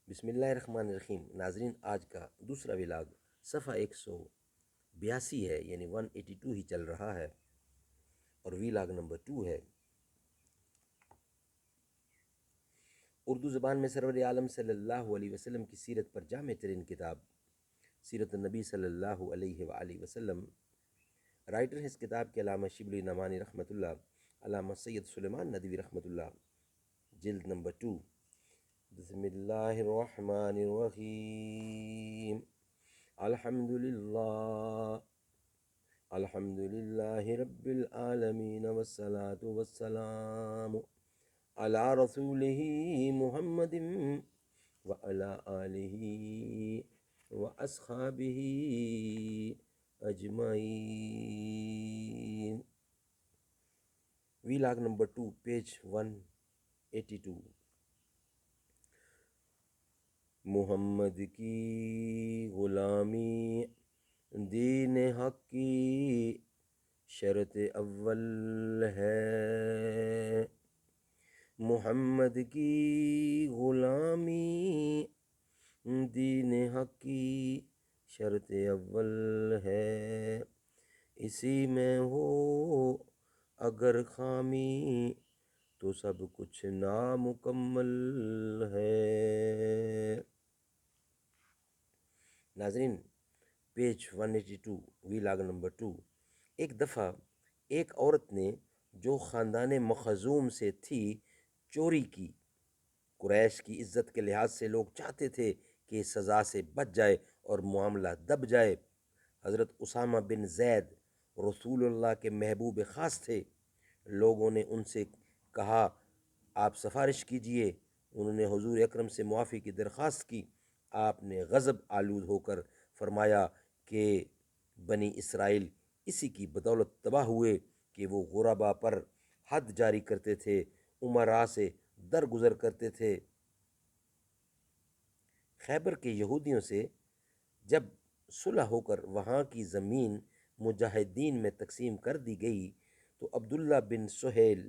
بسم اللہ الرحمن الرحیم۔ ناظرین، آج کا دوسرا ولاگ صفحہ 182 ہے، یعنی 182 ہی چل رہا ہے، اور ولاگ نمبر 2 ہے۔ اردو زبان میں سرور عالم صلی اللہ علیہ وسلم کی سیرت پر جامع ترین کتاب سیرت النبی صلی اللہ علیہ وآلہ وسلم۔ رائٹر ہیں اس کتاب کے علامہ شبلی نعمانی رحمۃ اللہ، علامہ سید سلیمان ندوی رحمۃ اللہ۔ جلد نمبر 2۔ بسم اللہ الرحمن الرحیم۔ الحمد للہ رب العالمین والصلاة والسلام علی رسولہ محمد وعلی آلہ واصحابہ اجمعین۔ Vlog number 2، page 182۔ محمد کی غلامی دین حق کی شرط اول ہے۔ محمد کی غلامی دین حق کی شرط اول ہے، اسی میں ہو اگر خامی تو سب کچھ نامکمل ہے۔ ناظرین، پیج 182، ویلاگ نمبر 2۔ ایک دفعہ ایک عورت نے جو خاندان مخزوم سے تھی چوری کی۔ قریش کی عزت کے لحاظ سے لوگ چاہتے تھے کہ سزا سے بچ جائے اور معاملہ دب جائے۔ حضرت اسامہ بن زید رسول اللہ کے محبوب خاص تھے۔ لوگوں نے ان سے کہا، آپ سفارش کیجئے۔ انہوں نے حضور اکرم سے معافی کی درخواست کی۔ آپ نے غضب آلود ہو کر فرمایا کہ بنی اسرائیل اسی کی بدولت تباہ ہوئے کہ وہ غربا پر حد جاری کرتے تھے، امراء سے درگزر کرتے تھے۔ خیبر کے یہودیوں سے جب صلح ہو کر وہاں کی زمین مجاہدین میں تقسیم کر دی گئی تو عبداللہ بن سہیل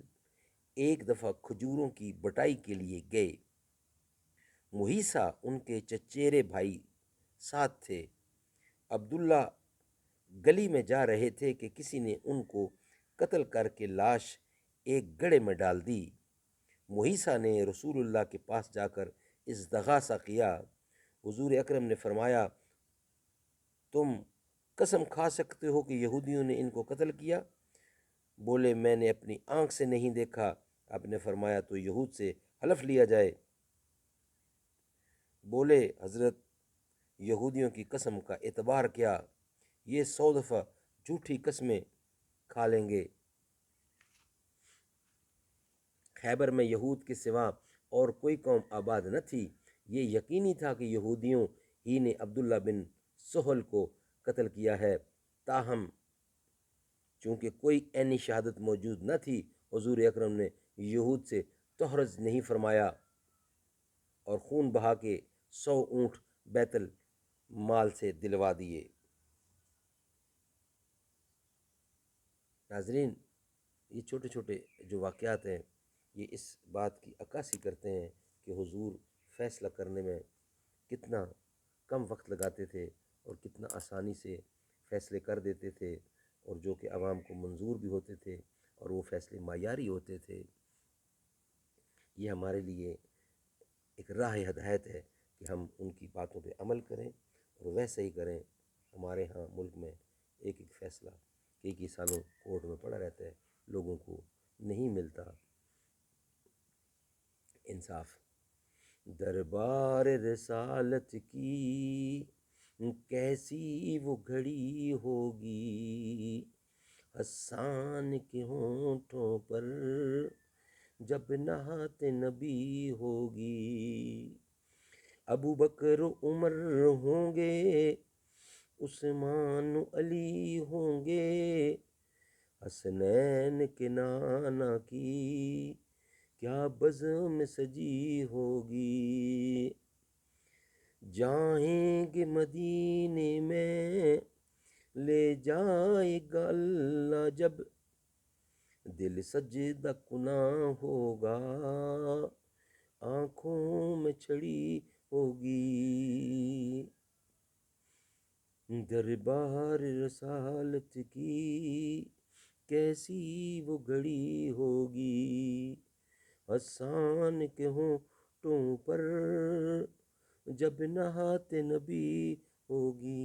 ایک دفعہ کھجوروں کی بٹائی کے لیے گئے۔ مہیسہ ان کے چچیرے بھائی ساتھ تھے۔ عبداللہ گلی میں جا رہے تھے کہ کسی نے ان کو قتل کر کے لاش ایک گڑھے میں ڈال دی۔ مہیسہ نے رسول اللہ کے پاس جا کر استغاثہ کیا۔ حضور اکرم نے فرمایا، تم قسم کھا سکتے ہو کہ یہودیوں نے ان کو قتل کیا؟ بولے، میں نے اپنی آنکھ سے نہیں دیکھا۔ آپ نے فرمایا، تو یہود سے حلف لیا جائے۔ بولے، حضرت یہودیوں کی قسم کا اعتبار کیا؟ یہ 100 دفعہ جھوٹی قسمیں کھا لیں گے۔ خیبر میں یہود کے سوا اور کوئی قوم آباد نہ تھی۔ یہ یقینی تھا کہ یہودیوں ہی نے عبداللہ بن سہل کو قتل کیا ہے۔ تاہم چونکہ کوئی عینی شہادت موجود نہ تھی، حضور اکرم نے یہود سے تحرز نہیں فرمایا اور خون بہا کے 100 اونٹ بیت المال سے دلوا دیے۔ ناظرین، یہ چھوٹے چھوٹے جو واقعات ہیں یہ اس بات کی عکاسی کرتے ہیں کہ حضور فیصلہ کرنے میں کتنا کم وقت لگاتے تھے اور کتنا آسانی سے فیصلے کر دیتے تھے، اور جو کہ عوام کو منظور بھی ہوتے تھے اور وہ فیصلے معیاری ہوتے تھے۔ یہ ہمارے لیے ایک راہ ہدایت ہے کہ ہم ان کی باتوں پہ عمل کریں اور ویسے ہی کریں۔ ہمارے ہاں ملک میں ایک ایک فیصلہ کئی سالوں کورٹ میں پڑا رہتا ہے، لوگوں کو نہیں ملتا انصاف۔ دربار رسالت کی کیسی وہ گھڑی ہوگی، حسان کے ہونٹوں پر جب نعت نبی ہوگی۔ ابو بکر عمر ہوں گے، عثمان علی ہوں گے، حسنین کے نانا کی کیا بزم سجی ہوگی۔ جائیں گے مدینے میں لے جائے گا اللہ جب، دل سجدہ کناں ہوگا، آنکھوں میں چھڑی ہوگی، دربار رسالت کی کیسی وہ گھڑی ہوگی، حسان کے ہونٹوں پر جب نہات نبی ہوگی۔